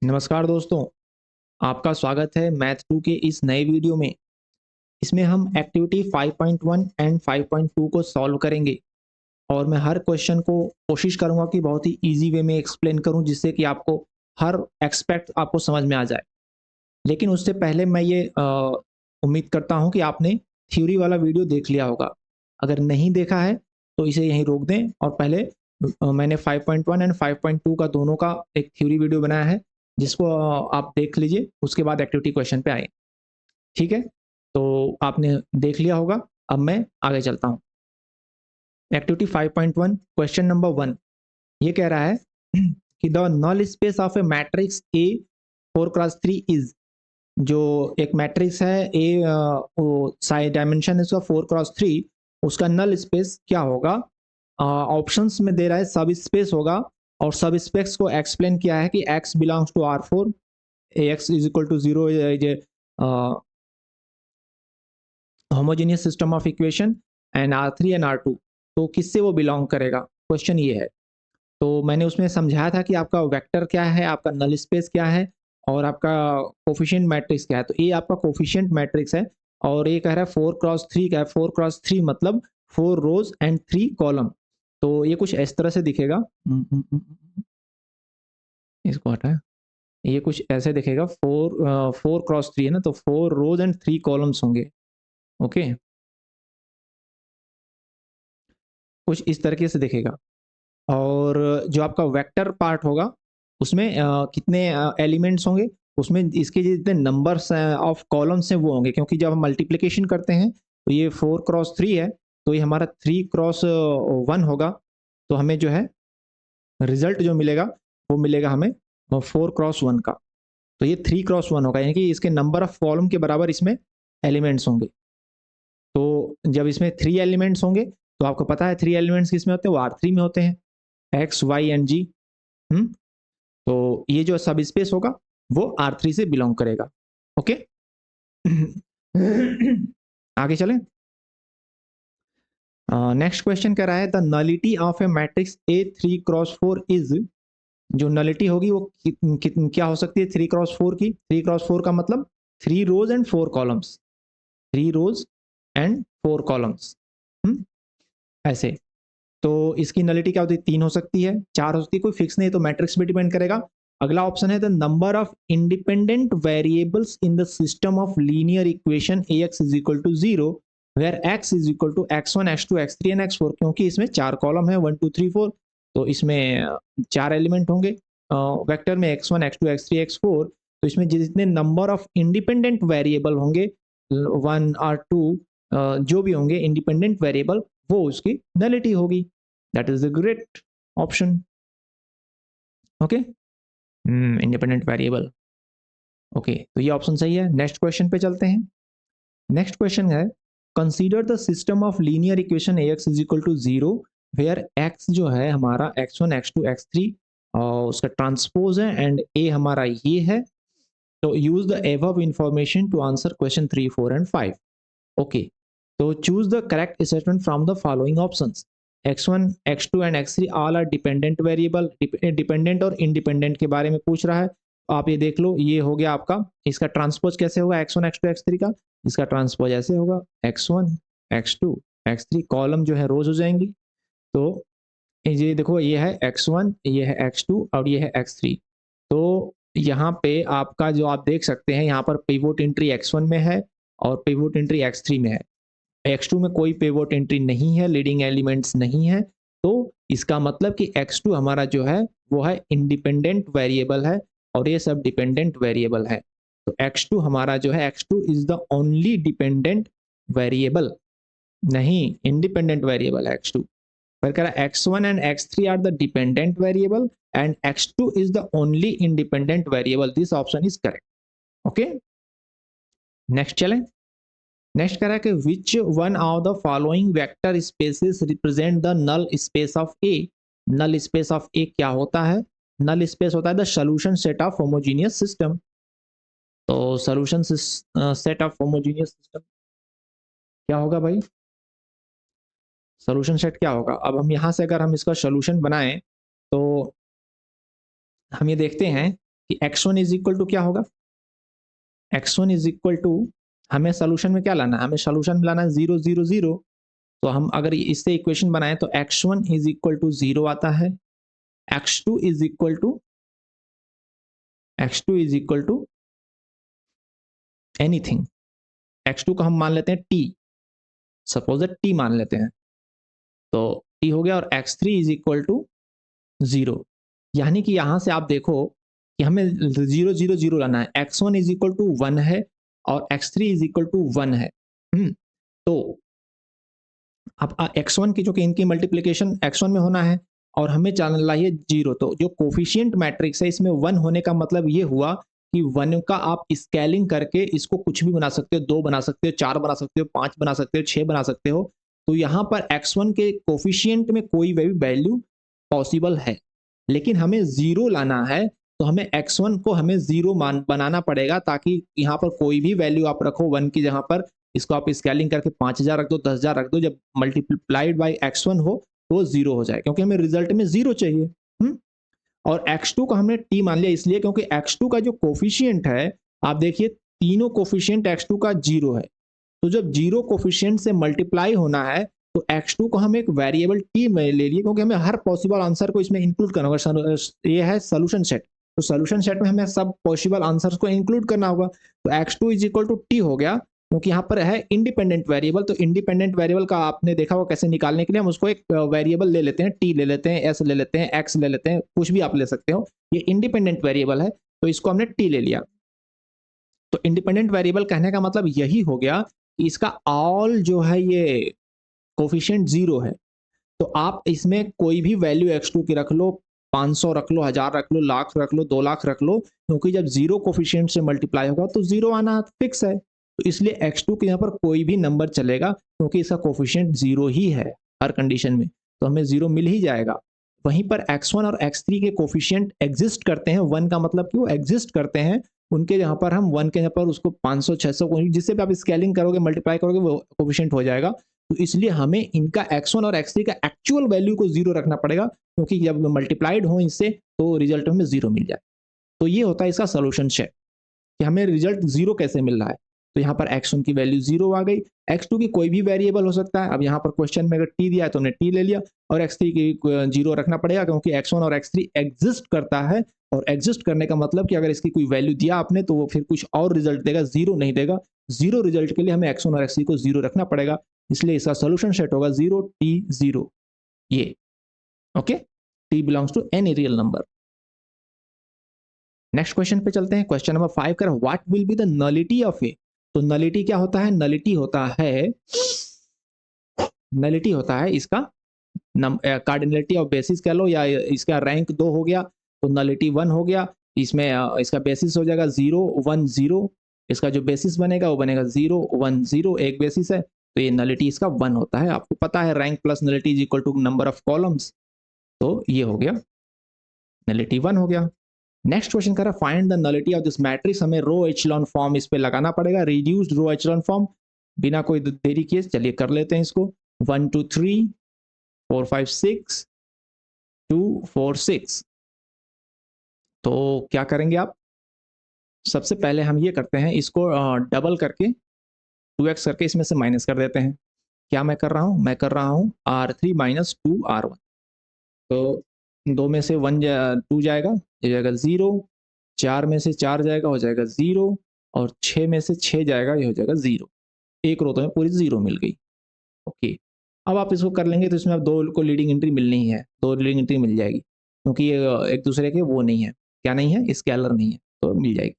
नमस्कार दोस्तों, आपका स्वागत है मैथ 2 के इस नए वीडियो में। इसमें हम एक्टिविटी 5.1 एंड 5.2 को सॉल्व करेंगे और मैं हर क्वेश्चन को कोशिश करूंगा कि बहुत ही इजी वे में एक्सप्लेन करूं जिससे कि आपको हर एस्पेक्ट आपको समझ में आ जाए। लेकिन उससे पहले मैं ये उम्मीद करता हूं कि आपने थ्योरी वाला वीडियो देख लिया होगा। अगर नहीं देखा है तो इसे यहीं रोक दें और पहले मैंने 5.1 एंड 5.2 का दोनों का एक थ्योरी वीडियो बनाया है जिसको आप देख लीजिए, उसके बाद एक्टिविटी क्वेश्चन पे आए। ठीक है, तो आपने देख लिया होगा। अब मैं आगे चलता हूँ। एक्टिविटी 5.1 क्वेश्चन नंबर 1 ये कह रहा है कि the null space of a matrix A 4x3 is. जो एक मैट्रिक्स है ए, साइड डायमेंशन है उसका 4x3, उसका नल स्पेस क्या होगा? ऑप्शंस में दे रहा है सब स्पेस होगा और सब स्पेस को एक्सप्लेन किया है कि x belongs to R4, ax is equal to 0 is a homogeneous system of equation and R3 and R2। तो किससे वो बिलोंग करेगा, क्वेश्चन ये है। तो मैंने उसमें समझाया था कि आपका वेक्टर क्या है, आपका नल स्पेस क्या है और आपका कोफिशिएंट मैट्रिक्स क्या है। तो ये आपका कोफिशिएंट मैट्रिक्स है और ये कह रहा है 4x3 का है। 4x3 मतलब 4 रोज एंड 3 कॉलम। तो ये कुछ इस तरह से दिखेगा। इसको हटाए, ये कुछ ऐसे दिखेगा। 4x3 है ना, तो 4 रोज एंड 3 कॉलम्स होंगे। ओके, कुछ इस तरीके से दिखेगा। और जो आपका वेक्टर पार्ट होगा उसमें कितने एलिमेंट्स होंगे, उसमें इसके जितने नंबर्स ऑफ कॉलम्स हैं वो होंगे, क्योंकि जब हम मल्टीप्लिकेशन करते हैं तो ये 4x3 है, तो ये हमारा 3x1 होगा। तो हमें जो है रिजल्ट जो मिलेगा वो मिलेगा हमें 4x1 का। तो ये 3x1 होगा, यानी कि इसके नंबर ऑफ कॉलम के बराबर इसमें एलिमेंट्स होंगे। तो जब इसमें 3 एलिमेंट्स होंगे तो आपको पता है 3 एलिमेंट्स किसमें होते हैं, वो R3 में होते हैं, एक्स वाई एंड जी। तो ये जो सब स्पेस होगा वो R3 से बिलोंग करेगा। ओके आगे चलें। नेक्स्ट क्वेश्चन कह रहा है the nullity of a matrix A 3x4 is. जो नलिटी होगी वो क्या हो सकती है 3x4 की? 3x4 का मतलब 3 rows and 4 columns. 3 rows and 4 columns ऐसे। तो इसकी नलिटी क्या होती है? 3 हो सकती है, 4 हो सकती है, कोई फिक्स नहीं है, तो मैट्रिक्स पे डिपेंड करेगा। अगला ऑप्शन है the number of independent variables in the system of linear equation ax is equal to 0 where x is equal to x1 x2 x3 and x4। क्योंकि इसमें 4 कॉलम है 1 2 3 4, तो इसमें 4 एलिमेंट होंगे वेक्टर में x1 x2 x3 x4। तो इसमें जितने नंबर ऑफ इंडिपेंडेंट वेरिएबल होंगे 1 और 2, जो भी होंगे इंडिपेंडेंट वेरिएबल, वो उसकी नलिटी होगी। That is the great option. Okay, independent variable. Okay, तो ये ऑप्शन सही है। नेक्स्ट क्वेश्चन पे चलते हैं। नेक्स्ट क्वेश्चन है consider the system of linear equation ax is equal to 0 where x जो है हमारा x1 x2 x3 और उसका ट्रांसपोज है एंड a हमारा ये है। तो use the above information to answer question 3 4 and 5। Okay, तो choose the correct statement from the following options. x1 x2 and x3 all are dependent variable. Dependent और independent के बारे में पूछ रहा है, तो आप ये देख लो, ये हो गया आपका। इसका ट्रांसपोज कैसे होगा x1 x2 x3 का? इसका ट्रांसपोज ऐसे होगा x1 x2 x3, कॉलम जो है रोज हो जाएंगी। तो ये देखो, ये है x1, ये है x2 और ये है x3। तो यहाँ पे आपका जो आप देख सकते हैं, यहाँ पर पिवोट एंट्री x1 में है और पिवोट एंट्री x3 में है। x2 में कोई पिवोट एंट्री नहीं है, लीडिंग एलिमेंट्स नहीं है। तो इसका मतलब कि x2 हमारा जो है वो है इंडिपेंडेंट वेरिएबल है और ये सब डिपेंडेंट वेरिएबल है। तो x2 हमारा जो है, x2 is the only dependent variable, नहीं इंडिपेंडेंट वेरिएबल है x2। फिर कह रहा है x1 and x3 are the dependent variable and x2 is the only independent variable. This option is correct. Okay, next चलें। नेक्स्ट कह रहा है कि which one of the following vector spaces represent the null space of A. Null space of A क्या होता है? Null space होता है the solution set of homogeneous system. तो solution set of homogeneous system क्या होगा भाई? सॉल्यूशन सेट क्या होगा? अब हम यहाँ से अगर हम इसका सॉल्यूशन बनाएं तो हम ये देखते हैं कि x1 इज इक्वल टू क्या होगा, x1 इज इक्वल टू, हमें सोल्यूशन में क्या लाना है, हमें सोल्यूशन में लाना है 0 0 0। तो हम अगर इससे इक्वेशन बनाएं तो x1 इज इक्वल टू 0 आता है, x2 is equal to, x2 is equal to anything, x2 को हम मान लेते हैं t, सपोज t मान लेते हैं, तो t हो गया, और x3 इज इक्वल टू 0। यानी कि यहां से आप देखो कि हमें 0 0 0 लाना है, x1 इज इक्वल टू 1 है और x3 इज इक्वल टू 1 है। तो अब x1 की जो कि इनकी मल्टीप्लिकेशन x1 में होना है और हमें जानना है 0, तो जो कोफिशिएंट मैट्रिक्स है इसमें 1 होने का मतलब ये हुआ कि 1 का आप स्केलिंग करके इसको कुछ भी बना सकते हो, 2 बना सकते हो, 4 बना सकते हो, 5 बना सकते हो, 6 बना सकते हो। तो यहाँ पर x1 के कोफिशिएंट में कोई भी वैल्यू पॉसिबल है, लेकिन हमें 0 लाना है, तो हमें x1 को हमें 0 मान बनाना पड़ेगा, ताकि यहाँ पर कोई भी वैल्यू आप रखो 1 की जगह पर, इसको आप स्केलिंग करके 5000 रख दो, 10,000 रख दो, जब मल्टीप्लाइड बाई x1 हो तो वो 0 हो जाए, क्योंकि हमें रिजल्ट में 0 चाहिए। और x2 को हमने t मान लिया इसलिए क्योंकि x2 का जो कोफिशिएंट है, आप देखिए तीनों कोफिशिएंट x2 का 0 है, तो जब 0 कोफिशिएंट से मल्टीप्लाई होना है तो x2 को हम एक वेरिएबल t में ले लिए, क्योंकि हमें हर पॉसिबल आंसर को इसमें इंक्लूड करना होगा। ये है सोल्यूशन सेट, तो सोल्यूशन सेट में हमें सब पॉसिबल आंसर्स को इंक्लूड करना होगा। तो x2 is equal to T हो गया, क्योंकि यहाँ पर है इंडिपेंडेंट वेरिएबल, तो इंडिपेंडेंट वेरिएबल का आपने देखा होगा कैसे निकालने के लिए हम उसको एक वेरिएबल ले लेते हैं, टी ले लेते हैं, एस ले लेते हैं, एक्स ले लेते हैं, कुछ भी आप ले सकते हो, ये इंडिपेंडेंट वेरिएबल है, तो इसको हमने टी ले लिया। तो इंडिपेंडेंट वेरिएबल कहने का मतलब यही हो गया कि इसका ऑल जो है ये कोफिशिएंट 0 है, तो आप इसमें कोई भी वैल्यू x2 की रख लो, 500 रख लो, 1000 रख लो, लाख रख लो, 2 लाख रख लो, क्योंकि जब 0 कोफिशिएंट से मल्टीप्लाई होगा तो 0 आना फिक्स है, तो इसलिए x2 के यहाँ पर कोई भी नंबर चलेगा, क्योंकि इसका कोफिशिएंट 0 ही है हर कंडीशन में, तो हमें 0 मिल ही जाएगा। वहीं पर x1 और x3 के कोफिशिएंट एग्जिस्ट करते हैं, 1 का मतलब कि वो एग्जिस्ट करते हैं, उनके यहाँ पर हम 1 के यहाँ पर उसको 500 600 जिससे भी आप स्केलिंग करोगे, मल्टीप्लाई करोगे, वो कोफिशिएंट हो जाएगा। तो इसलिए हमें इनका x1 और x3 का एक्चुअल वैल्यू को 0 रखना पड़ेगा, क्योंकि जब मल्टीप्लाइड हो इससे तो रिजल्ट हमें 0 मिल जाए। तो ये होता है इसका सोल्यूशन सेट कि हमें रिजल्ट 0 कैसे मिल रहा है। तो यहाँ पर x1 की वैल्यू 0 आ गई, x2 की कोई भी वेरिएबल हो सकता है, अब यहाँ पर क्वेश्चन में अगर t दिया है तो हमने t ले लिया, और x3 की 0 रखना पड़ेगा, क्योंकि x1 और x3 एग्जिस्ट करता है, और एग्जिस्ट करने का मतलब कि अगर इसकी कोई वैल्यू दिया आपने तो वो फिर कुछ और रिजल्ट देगा, 0 नहीं देगा। 0 रिजल्ट के लिए हमें x1 और x3 को 0 रखना पड़ेगा, इसलिए इसका सोल्यूशन सेट होगा 0 t 0, ये okay, t belongs to any real number. Next question पे चलते हैं, क्वेश्चन नंबर 5 कर, what will be the nullity of A. तो नलिटी क्या होता है, नलिटी होता है इसका कार्डिनलिटी ऑफ बेसिस कह लो, या इसका रैंक 2 हो गया तो नलिटी 1 हो गया, इसमें इसका बेसिस हो जाएगा 0 1 0, इसका जो बेसिस बनेगा वो बनेगा 0 1 0, एक बेसिस है, तो ये नलिटी इसका 1 होता है। आपको पता है rank plus nullity is equal to number of columns, तो ये हो गया नलिटी 1 हो गया। नेक्स्ट क्वेश्चन कर रहा है, find the nullity of this matrix, हमें रो एचलॉन फॉर्म इस पे लगाना पड़ेगा, रिड्यूस्ड रो एचलॉन फॉर्म, बिना कोई देरी किए चलिए कर लेते हैं इसको। 1 2 3 4 5 6 2 4 6। तो क्या करेंगे आप, सबसे पहले हम ये करते हैं, इसको डबल करके 2x करके इसमें से माइनस कर देते हैं। क्या मैं कर रहा हूँ, मैं कर रहा हूँ r3 माइनस 2r1, तो 2 में से 1 2 जाएगा, ये जाएगा 0, 4 में से 4 जाएगा हो जाएगा 0, और 6 में से 6 जाएगा ये हो जाएगा 0, एक रो तो में पूरी 0 मिल गई। ओके, अब आप इसको कर लेंगे तो इसमें अब 2 को लीडिंग एंट्री मिलनी ही है, 2 लीडिंग एंट्री मिल जाएगी, क्योंकि ये एक दूसरे के वो नहीं है, क्या नहीं है, स्केलर नहीं है, तो मिल जाएगी।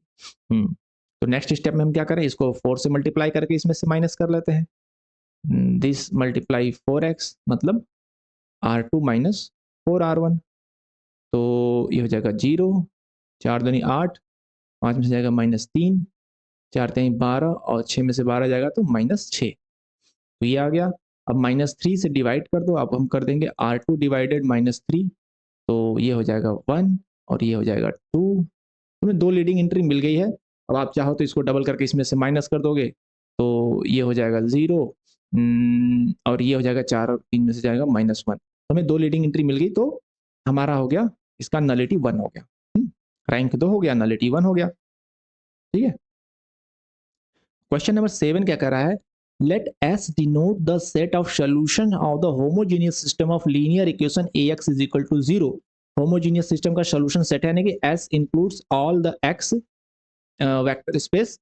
तो नेक्स्ट स्टेप में हम क्या करें, इसको 4 से मल्टीप्लाई करके इसमें से माइनस कर लेते हैं, दिस मल्टीप्लाई 4x मतलब r2 माइनस 4r1, तो ये हो जाएगा 0, 4 दूनी 8, 5 में से जाएगा -3, 4 3 12, और 6 में से 12 जाएगा तो -6, तो ये आ गया। अब -3 से डिवाइड कर दो, अब हम कर देंगे r2 डिवाइडेड -3, तो ये हो जाएगा 1 और ये हो जाएगा 2, हमें 2 लीडिंग एंट्री मिल गई है। अब आप चाहो तो इसको डबल करके इसमें से माइनस कर दोगे, तो ये हो जाएगा 0, और ये हो जाएगा 4 और 3 में से जाएगा -1, हमें 2 लीडिंग एंट्री मिल गई, तो हमारा हो गया इसका नलिटी 1 हो गया। रैंक 2 हो गया, नलिटी 1 हो गया। ठीक है। क्वेश्चन नंबर 7 क्या कर रहा है, let S denote the set of solution of the homogeneous system of linear equation ax is equal to 0। Homogeneous system का सोल्यूशन सेट है, यानी कि S includes all the x vector space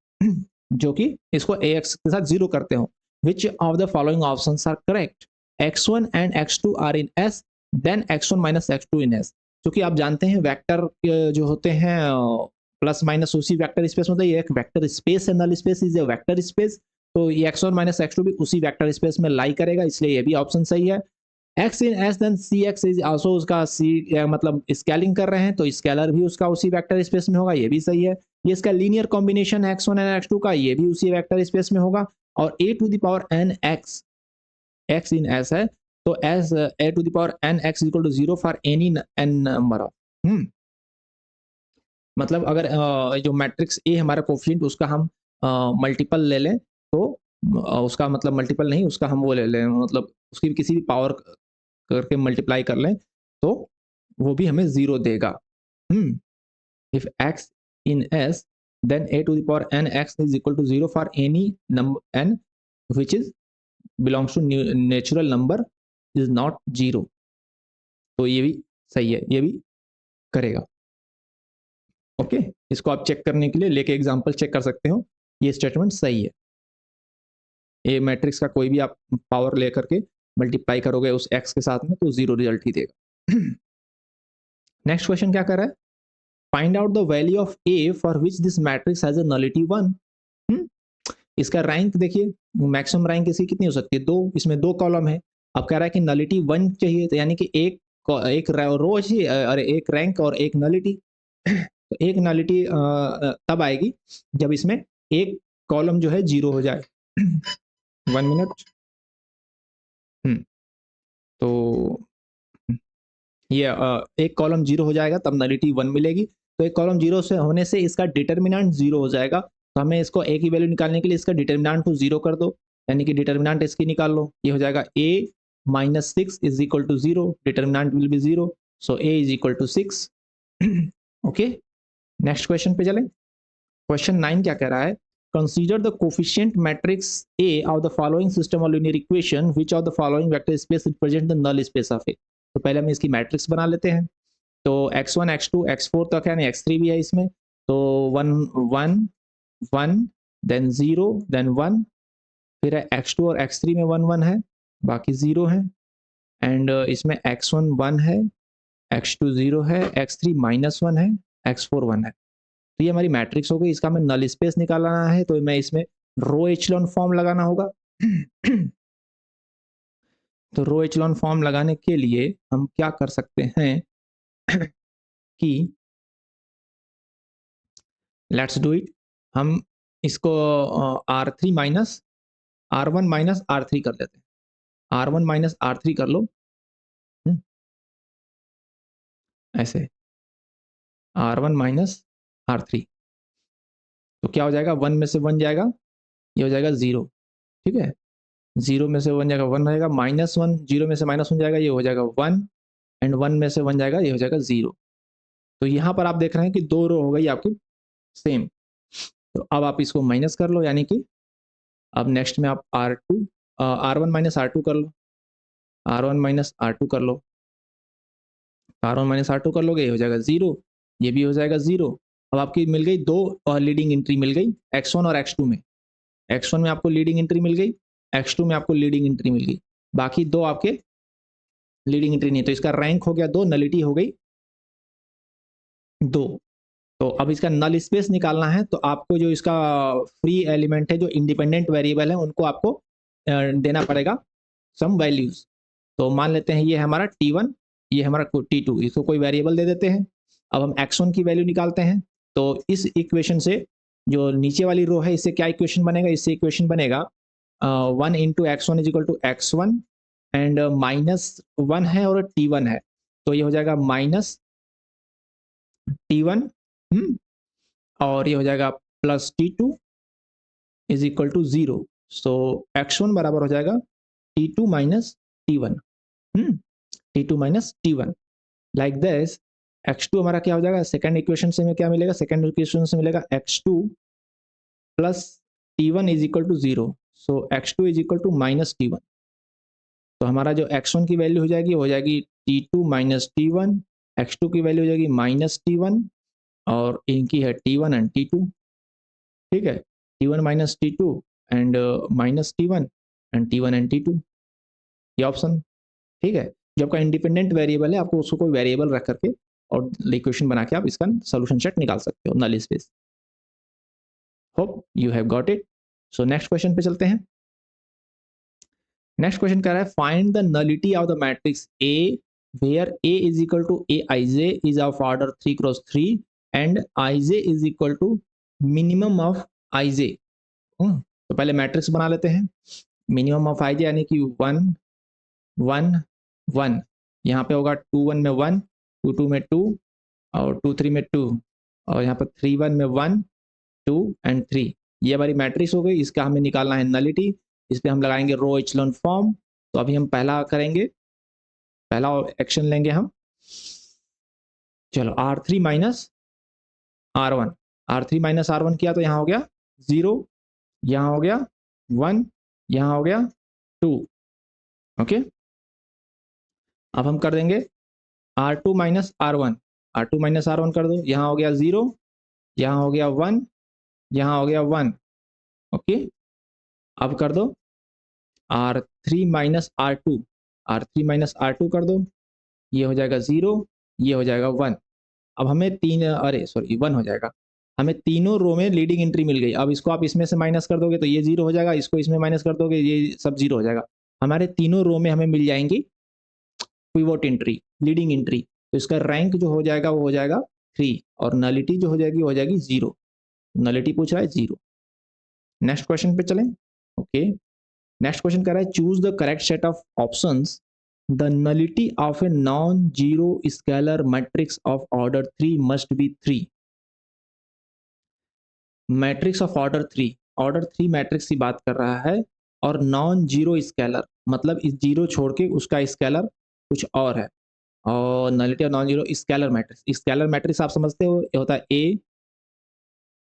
जो कि इसको ax के साथ 0 करते हो। Which of the following options are correct, x1 and x2 are in s, then x1 minus x2 in s। क्योंकि आप जानते हैं वेक्टर जो होते हैं प्लस माइनस उसी वेक्टर स्पेस में, तो ये एक वेक्टर स्पेस है, null space is a vector space, तो ये x1 माइनस x2 भी उसी वेक्टर स्पेस में लाई करेगा, इसलिए ये भी ऑप्शन सही है। x in s then cx is also, उसका c मतलब स्केलिंग कर रहे हैं तो स्केलर भी उसका उसी वेक्टर स्पेस में होगा, ये भी सही है। ये इसका लीनियर कॉम्बिनेशन है x1 एंड x2 का, ये भी उसी वेक्टर स्पेस में होगा। और a to the power n x, x in s है, तो as a to the power n x equal to 0 for any n number of, मतलब अगर जो मैट्रिक्स ए हमारा कोफिशिएंट उसका हम मल्टीपल ले लें तो उसका मतलब मल्टीपल नहीं, उसका हम वो ले लें, मतलब उसकी किसी भी पावर करके मल्टीप्लाई कर लें तो वो भी हमें 0 देगा। If x in s then a to the power n x is equal to 0 for any number n which is belongs to natural number is not 0, तो ये भी सही है, ये भी करेगा। ओके, इसको आप चेक करने के लिए लेके एग्जांपल चेक कर सकते हो, ये स्टेटमेंट सही है। ए मैट्रिक्स का कोई भी आप पावर लेकर के मल्टीप्लाई करोगे उस x के साथ में तो 0 रिजल्ट ही देगा। नेक्स्ट क्वेश्चन क्या कर रहा है, find out the value of a for which this matrix has a nullity 1। इसका रैंक देखिए, मैक्सिमम रैंक इसकी कितनी हो सकती है, 2, इसमें 2 कॉलम है। अब कह रहा है कि नलिटी 1 चाहिए, तो यानी कि एक रो चाहिए, अरे एक रैंक और एक नलिटी। तो एक नलिटी तब आएगी जब इसमें एक कॉलम जो है 0 हो जाए। 1 मिनट। तो ये एक कॉलम 0 हो जाएगा तब नलिटी 1 मिलेगी, तो एक कॉलम 0 से होने से इसका डिटर्मिनेंट 0 हो जाएगा, तो हमें इसको a की वैल्यू निकालने के लिए इसका डिटर्मिनेंट को 0 कर दो, यानी कि डिटर्मिनेंट इसकी निकाल लो, ये हो जाएगा a minus 6 is equal to 0, determinant will be 0, so a is equal to 6। Okay, next question पे चलें। क्वेश्चन 9 क्या कह रहा है, consider the coefficient matrix a of the following system of linear equation which of the following vector space represent the null space of a। तो पहले हम इसकी मैट्रिक्स बना लेते हैं। तो x1 x2 x4 तक है, नहीं x3 भी है इसमें, तो 1 1 1 देन 0 देन 1, फिर है x2 और x3 में 1 1 है, बाकी 0 है, एंड इसमें x1 1 है, x2 0 है, x3 माइनस 1 है, x4 1 है। तो ये हमारी मैट्रिक्स हो गई, इसका हमें नल स्पेस निकालना है, तो मैं इसमें रो एचलॉन फॉर्म लगाना होगा। तो रो एचलॉन फॉर्म लगाने के लिए हम क्या कर सकते हैं कि लेट्स डू इट, हम इसको R3 minus R1 minus R3 कर लेते हैं, R1 माइनस R3 कर लो, ऐसे R1 माइनस R3, तो क्या हो जाएगा, 1 में से 1 जाएगा, ये हो जाएगा 0, ठीक है, 0 में से 1 जाएगा 1 रहेगा, माइनस 1, 0 में से माइनस 1 जाएगा, ये हो जाएगा 1, एंड 1 में से 1 जाएगा, ये हो जाएगा 0। तो यहाँ पर आप देख रहे हैं कि 2 रो हो गई आपकी सेम। तो अब आप इसको माइनस कर लो, यानी कि अब नेक्स्ट में आप R1 माइनस R2 कर लो, R1 माइनस R2 कर लो, R1 माइनस R2 कर लोगे, ये हो जाएगा 0, ये भी हो जाएगा 0। अब आपकी मिल गई 2 लीडिंग एंट्री मिल गई x1 और x2 में, x1 में आपको लीडिंग एंट्री मिल गई, x2 में आपको लीडिंग एंट्री मिल गई, बाकी 2 आपके लीडिंग एंट्री नहीं, तो इसका रैंक हो गया 2, नलिटी हो गई 2। तो अब इसका नल स्पेस निकालना है, तो आपको जो इसका फ्री एलिमेंट है, जो इंडिपेंडेंट वेरिएबल है, उनको आपको देना पड़ेगा सम वैल्यूज। तो मान लेते हैं ये हमारा T1, ये हमारा T2, इसको कोई वेरिएबल दे देते हैं। अब हम x1 की वैल्यू निकालते हैं, तो इस इक्वेशन से जो नीचे वाली रो है, इससे क्या इक्वेशन बनेगा, इससे इक्वेशन बनेगा 1 into x1 is equal to x1 and minus 1 है और T1 है, तो ये हो जाएगा माइनस T1, और ये हो जाएगा plus T2 is equal to 0, so x1 बराबर हो जाएगा T2 minus T1, T2 minus T1, like this x2 हमारा क्या हो जाएगा, सेकंड इक्वेशन से हमें क्या मिलेगा, सेकंड इक्वेशन से मिलेगा x2 plus t1 is equal to 0, so x2 is equal to minus t1। तो हमारा जो x1 की वैल्यू हो जाएगी t2 माइनस t1, x2 की वैल्यू हो जाएगी माइनस t1 और इनकी है t1 एंड t2, ठीक है, t1 minus t2 and minus t1 and t1 and t2, ये ऑप्शन, ठीक है। जो आपका इंडिपेंडेंट वेरिएबल है आपको उसको कोई वेरिएबल रख करके और इक्वेशन बना के आप इसका सोल्यूशन सेट निकाल सकते हो null space. Hope you have got it. So next question पे चलते हैं। नेक्स्ट क्वेश्चन कह रहा है find the nullity of the matrix A where A is equal to A i j is of order 3 cross 3 and i j is equal to minimum of i j. तो पहले matrix बना लेते हैं। Minimum of i जे यानी कि 1 1 1, यहाँ पे होगा 2 1 में 1, 2 2 में 2 और 2 3 में 2 और यहाँ पर 3 1 में 1 2 एंड 3, ये हमारी मैट्रिक्स हो गई। इसका हमें निकालना है नलिटी, इस पर हम लगाएंगे रो एचलॉन फॉर्म। तो अभी हम पहला करेंगे, पहला एक्शन लेंगे हम, चलो R3 minus R1, R3 minus R1 किया तो यहाँ हो गया 0, यहाँ हो गया 1, यहाँ हो गया 2, ओके। अब हम कर देंगे R2 minus R1, R2 minus R1 कर दो, यहाँ हो गया 0, यहाँ हो गया 1, यहाँ हो गया 1, ओके। अब कर दो R3 minus R2, R3 minus R2 कर दो, ये हो जाएगा 0, ये हो जाएगा 1। अब हमें 1 हो जाएगा। हमें तीनों रो में लीडिंग एंट्री मिल गई। अब इसको आप इसमें से माइनस कर दोगे तो ये 0 हो जाएगा, इसको इसमें माइनस कर दोगे ये सब 0 हो जाएगा। हमारे तीनों रो में हमें मिल जाएंगी पिवोट एंट्री, लीडिंग एंट्री। तो इसका रैंक जो हो जाएगा वो हो जाएगा 3 और नलिटी जो हो जाएगी वो हो जाएगी 0। नलिटी पूछ रहा है 0। नेक्स्ट क्वेश्चन पे चलें। ओके, नेक्स्ट क्वेश्चन कर रहा है choose the correct set of options the nullity of a non zero scalar matrix of order 3 must be 3। Matrix of order 3 matrix की बात कर रहा है और नॉन जीरो स्केलर मतलब इस जीरो छोड़ के उसका स्केलर कुछ और है। और nullity of non zero scalar matrix आप समझते हो, ये होता है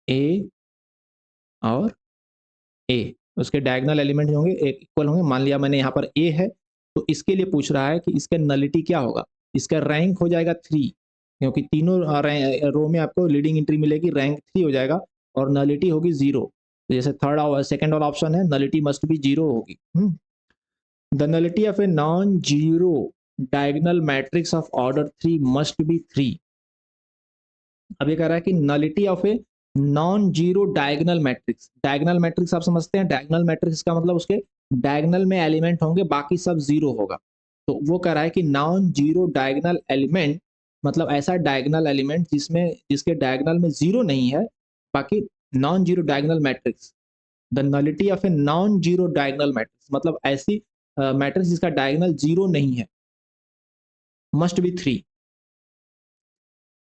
ए और ए, उसके डायगोनल एलिमेंट होंगे एक इक्वल होंगे। मान लिया मैंने यहाँ पर ए है तो इसके लिए पूछ रहा है कि इसका नलिटी क्या होगा। इसका रैंक हो जाएगा 3 क्योंकि तीनों रो में आपको लीडिंग एंट्री मिलेगी, रैंक 3 हो जाएगा और नलिटी होगी 0। तो जैसे थर्ड और सेकंड वाला ऑप्शन है नलिटी मस्ट बी 0 होगी। The nullity of a non zero diagonal matrix of order 3 must be 3। अब ये कह रहा है कि nullity of a non zero diagonal matrix आप समझते हैं। डायगोनल मैट्रिक्स का मतलब उसके डायगोनल में एलिमेंट होंगे बाकी सब 0 होगा। तो वो कह रहा है कि नॉन जीरो डायगोनल एलिमेंट मतलब ऐसा डायगोनल एलिमेंट जिसके डायगोनल में 0 नहीं है, बाकी non zero diagonal matrix. The nullity of a non zero diagonal matrix मतलब ऐसी मैट्रिक्स जिसका डायगोनल 0 नहीं है, मस्ट बी 3।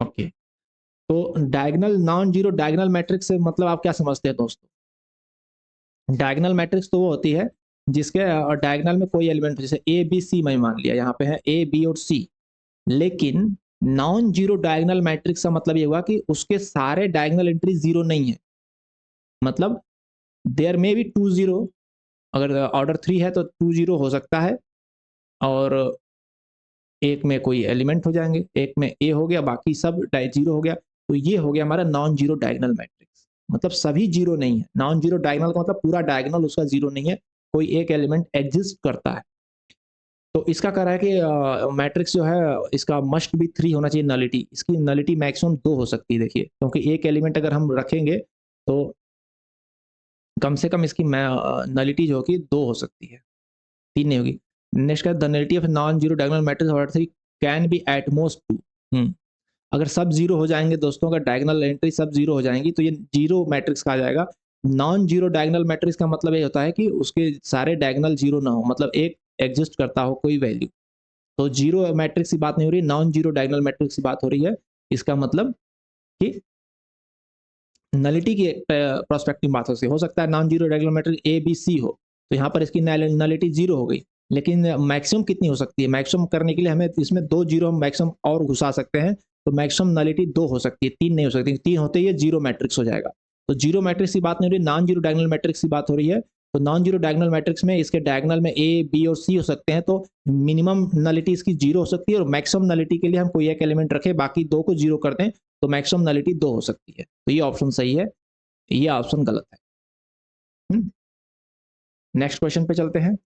ओके, तो diagonal non zero diagonal matrix से मतलब आप क्या समझते हैं दोस्तों। डायगोनल मैट्रिक्स तो वो होती है जिसके डायगोनल में कोई एलिमेंट, जैसे ए बी सी मैं मान लिया यहाँ पे है ए बी और सी, लेकिन नॉन जीरो डायगोनल मैट्रिक्स का मतलब ये हुआ कि उसके सारे डायगोनल एंट्री 0 नहीं है। मतलब देयर में भी 2 0, अगर ऑर्डर 3 है तो 2 0 हो सकता है और एक में कोई एलिमेंट हो जाएंगे, एक में ए हो गया बाकी सब 0 हो गया। तो ये हो गया हमारा नॉन जीरो डायगोनल मैट्रिक्स, मतलब सभी 0 नहीं है। नॉन जीरो डायगोनल का मतलब पूरा डायगोनल उसका 0 नहीं है, कोई एक एलिमेंट एग्जिस्ट करता है। तो इसका कह रहा है कि मैट्रिक्स जो है इसका मस्ट बी 3 होना चाहिए नलिटी। इसकी नलिटी मैक्सिमम 2 हो सकती है, देखिए, क्योंकि एक एलिमेंट अगर हम रखेंगे तो कम से कम इसकी नलिटी जो होगी 2 हो सकती है, 3 नहीं होगी। नेक्स्ट का the nullity of non zero diagonal matrix order 3 can be at most 2। अगर सब 0 हो जाएंगे दोस्तों, अगर डायगोनल एंट्री सब 0 हो जाएंगी तो ये जीरो मैट्रिक्स का आ जाएगा। नॉन जीरो डायगोनल मैट्रिक्स का मतलब ये होता है कि उसके सारे डायगोनल 0 ना हो, मतलब एक एग्जिस्ट करता हो कोई वैल्यू। तो जीरो मैट्रिक्स की बात नहीं हो रही, नॉन जीरो डायगोनल मैट्रिक्स की बात हो रही है। इसका मतलब कि नलिटी की प्रोस्पेक्टिव बात हो सकता है non zero diagonal matrix A B C हो, तो यहाँ पर इसकी नलिटी 0 हो गई। लेकिन मैक्सिमम कितनी हो सकती है, मैक्सिमम करने के लिए हमें इसमें 2 0 हम मैक्सिमम और घुसा सकते हैं, तो मैक्सिमम नलिटी 2 हो सकती है, 3 नहीं हो सकती। 3 होते ही जीरो मैट्रिक्स हो जाएगा। तो जीरो मैट्रिक्स की बात नहीं हो रही, नॉन जीरो डायगोनल मैट्रिक्स की बात हो रही है। तो नॉन जीरो डायगोनल मैट्रिक्स में इसके डायगोनल में ए, बी और सी हो सकते हैं, तो मिनिमम नलिटी इसकी जीरो हो सकती है, और मैक्सिमम नलिटी के लिए हम कोई एक एलिमेंट रखें, बाकी 2 को जीरो कर दें, तो मैक्सिमम नलिटी 2 हो सकती है। तो ये ऑप्शन सही है, ये ऑप्शन गलत है। नेक्स्ट क्वेश्चन पे चलते हैं।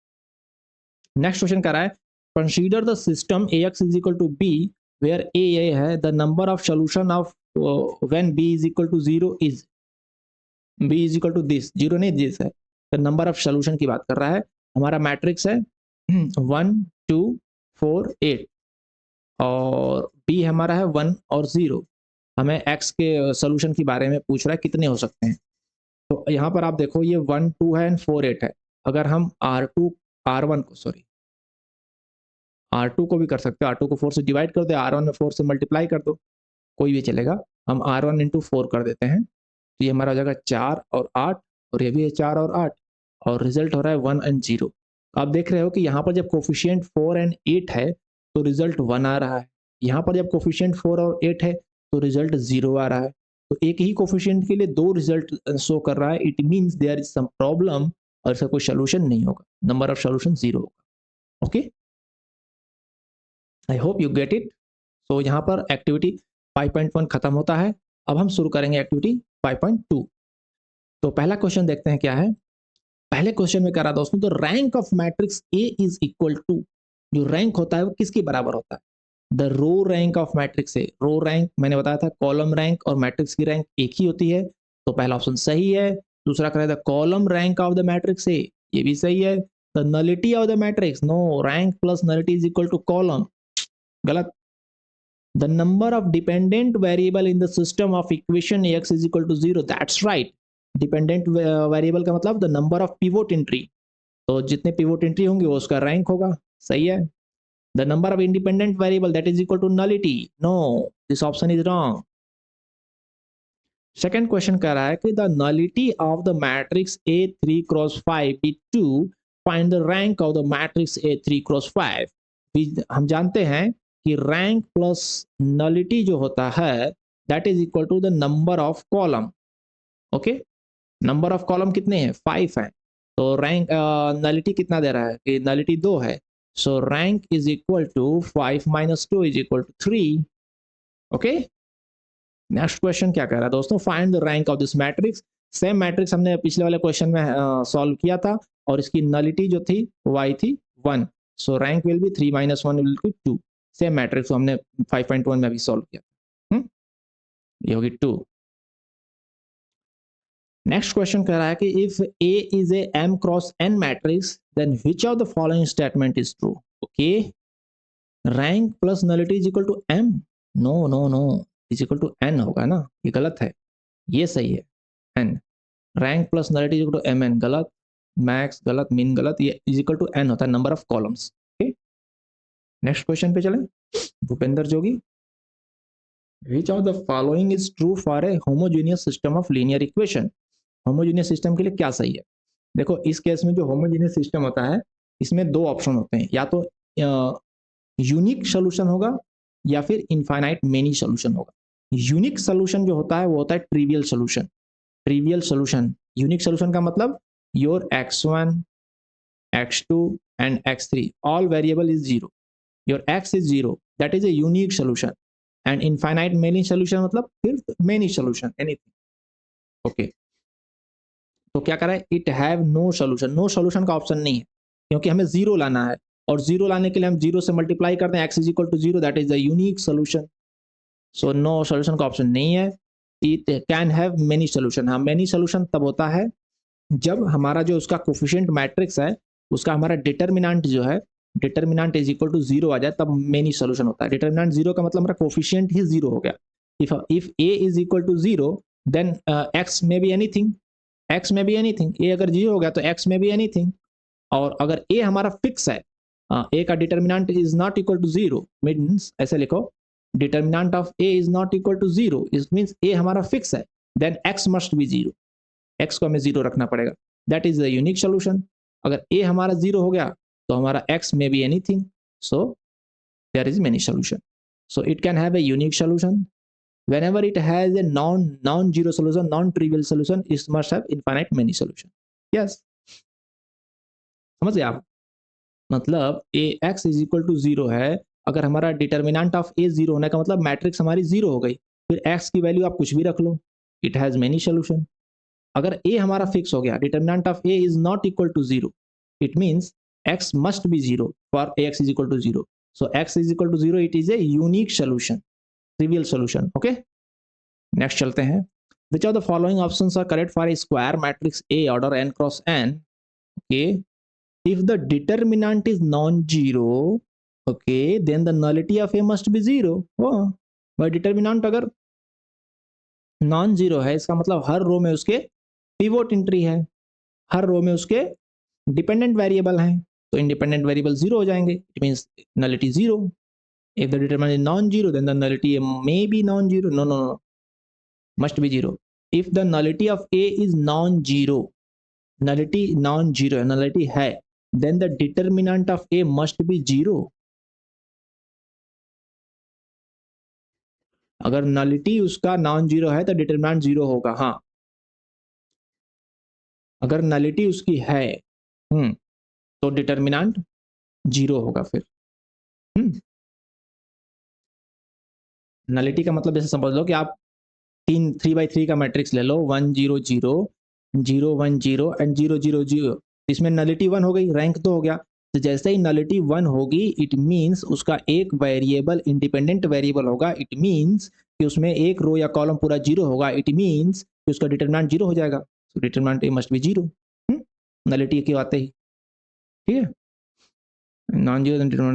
नेक्स्ट क्वेश्चन कह रहा है consider the system ax is equal to b where A ये है the number of solution of when b is equal to 0 is b is equal to this, zero नहीं this है, द नंबर ऑफ सोल्यूशन की बात कर रहा है। हमारा मैट्रिक्स है 1 2 4 8 और b हमारा है 1 और 0। हमें x के सोल्यूशन के बारे में पूछ रहा है कितने हो सकते हैं। तो यहाँ पर आप देखो ये 1 2 है एंड 4 8 है। अगर हम R1 को सॉरी R2 को भी कर सकते हो, R2 को 4 से डिवाइड कर दो, R1 में 4 से मल्टीप्लाई कर दो, कोई भी चलेगा। हम R1 इंटू 4 कर देते हैं, तो ये हमारा हो जाएगा 4 और 8, और ये भी है 4 और 8, और रिजल्ट हो रहा है 1 एंड 0। आप देख रहे हो कि यहाँ पर जब कोफिशिएंट 4 एंड 8 है तो रिजल्ट 1 आ रहा है, यहाँ पर जब कोफिशिएंट 4 और 8 है तो रिजल्ट 0 आ रहा है। तो एक ही कोफिशिएंट के लिए 2 रिजल्ट शो कर रहा है, it means there is some problem, और इसका कोई सोल्यूशन नहीं होगा, नंबर ऑफ सोल्यूशन 0 होगा। Okay, I hope you get it. तो यहाँ पर एक्टिविटी 5.1 खत्म होता है। अब हम शुरू करेंगे एक्टिविटी 5.2। तो पहला क्वेश्चन देखते हैं क्या है। पहले क्वेश्चन में कह रहा दोस्तों, तो rank of matrix A is equal to, जो रैंक होता है वो किसके बराबर होता है, the row rank of matrix A. Row rank मैंने बताया था, कॉलम रैंक और मैट्रिक्स की रैंक एक ही होती है, तो पहला ऑप्शन सही है। दूसरा कह रहा था column rank of the matrix A, ये भी सही है। The nullity of the matrix, no, rank plus nullity is equal to column, गलत। The number of dependent variable in the system of equation ax is equal to 0, that's right। dependent variable का मतलब the number of pivot entry, तो जितने pivot entry होंगे वो उसका rank होगा, सही है। The number of independent variable that is equal to nullity, no, this option is wrong। Second question कह रहा है कि the nullity of the matrix A3 cross 5 B2, find the rank of the matrix A3 cross 5। हम जानते हैं कि rank plus nullity जो होता है that is equal to the number of column. Okay, number of column कितने हैं, 5 हैं, तो रैंक नलिटी कितना दे रहा है कि नलिटी 2 है, so rank is equal to 5 minus 2 is equal to 3। Okay, next question क्या कह रहा है दोस्तों, find the rank of this matrix. Same matrix हमने पिछले वाले क्वेश्चन में सॉल्व किया था, और इसकी नलिटी जो थी वो आई थी 1, सो rank will be 3 minus 1 will be 2। Same matrix हमने 5.1 में भी सॉल्व किया। ये होगी 2। नेक्स्ट क्वेश्चन कह रहा है कि if A is an M cross N matrix then which of the following statement is true. Okay, rank plus nullity is equal to M, no no no, is equal to N होगा ना, ये गलत है, ये सही है N। Rank plus nullity is equal to MN, गलत। Max गलत, मीन गलत, ये इज इक्वल टू N होता है, number of columns. Okay, next question पे चलें। Bhupendra Jogi, which of the following is true for a homogeneous system of linear equation। Homogeneous system के लिए क्या सही है। देखो इस केस में जो होमोजेनियस सिस्टम होता है इसमें दो ऑप्शन होते हैं, या तो यूनिक सोल्यूशन होगा या फिर इनफाइनाइट मेनी सोल्यूशन होगा। यूनिक सोल्यूशन जो होता है वो होता है trivial solution. Trivial solution, unique solution का मतलब your x1 x2 and x3 all variable is 0, your x is 0, that is a unique solution। and infinite many solution मतलब फिर many solution, anything। okay, तो क्या करा है, it have no solution. No solution का option नहीं है क्योंकि हमें 0 लाना है, और 0 लाने के लिए हम 0 से मल्टीप्लाई करते हैं, x is equal to 0, that is the unique solution. So no solution का ऑप्शन नहीं है। It can have many solution. हाँ, मेनी सोल्यूशन तब होता है जब हमारा जो उसका कोफिशिएंट मैट्रिक्स है उसका हमारा डिटर्मिनेंट जो है, डिटर्मिनेंट इज इक्वल टू 0 आ जाए, तब मेनी सोल्यूशन होता है। डिटर्मिनेंट 0 का मतलब हमारा कोफिशिएंट ही 0 हो गया। If a is equal to 0 then x में बी एनीथिंग, x में भी एनीथिंग। a अगर 0 हो गया तो x में भी एनीथिंग। और अगर a हमारा फिक्स है, a का determinant is not equal to 0 means, ऐसे लिखो, determinant of a is not equal to 0 it means a हमारा फिक्स है, then x must be 0, x को हमें 0 रखना पड़ेगा, that is the unique solution. अगर a हमारा 0 हो गया तो हमारा x में भी anything, so there is many solution. So it can have a unique solution. Whenever it has a non-zero solution, non-trivial solution, it must have infinite many solution. Yes, समझ गए आप? मतलब A x is equal to zero है, अगर हमारा determinant of A zero होने का मतलब मैट्रिक्स हमारी जीरो हो गई, फिर एक्स की वैल्यू आप कुछ भी रख लो, इट हैज मेनी सोल्यूशन. अगर ए हमारा फिक्स हो गया, determinant of A is not equal to zero, it means x must be zero for x is equal to zero. So x is equal to zero, it is a unique solution, trivial solution. Okay, next चलते हैं. Which of the following options are correct for a square matrix A order n cross n? Okay, if the determinant is non-zero, okay, then the nullity of A must be zero. oh, by determinant अगर non zero है, इसका मतलब हर रो में उसके pivot entry है, हर रो में उसके dependent variable हैं, तो इंडिपेंडेंट वेरिएबल जीरो हो जाएंगे. It means nullity zero. If the determinant is non zero, then the nullity may be non zero. No no no, must be zero. If the nullity of A is non zero, nullity non zero, nullity है, then the determinant of A must be zero. अगर nullity उसका non zero है तो determinant zero होगा. हाँ, अगर nullity उसकी है तो डिटरमिनेंट जीरो होगा. फिर नलिटी का मतलब जैसे समझ लो कि आप 3x3 का मैट्रिक्स ले लो, 1 0 0 0 1 0 एंड 0 0 0. इसमें नलिटी 1 हो गई, रैंक तो हो गया. तो जैसे ही नलिटी 1 होगी, इट मींस उसका एक वेरिएबल इंडिपेंडेंट वेरिएबल होगा. इट मींस कि उसमें एक रो या कॉलम पूरा जीरो होगा. इट मींस कि उसका डिटरमिनेंट जीरो हो जाएगा. So determinant A must be zero, nullity की आते ही. ठीक है, non zero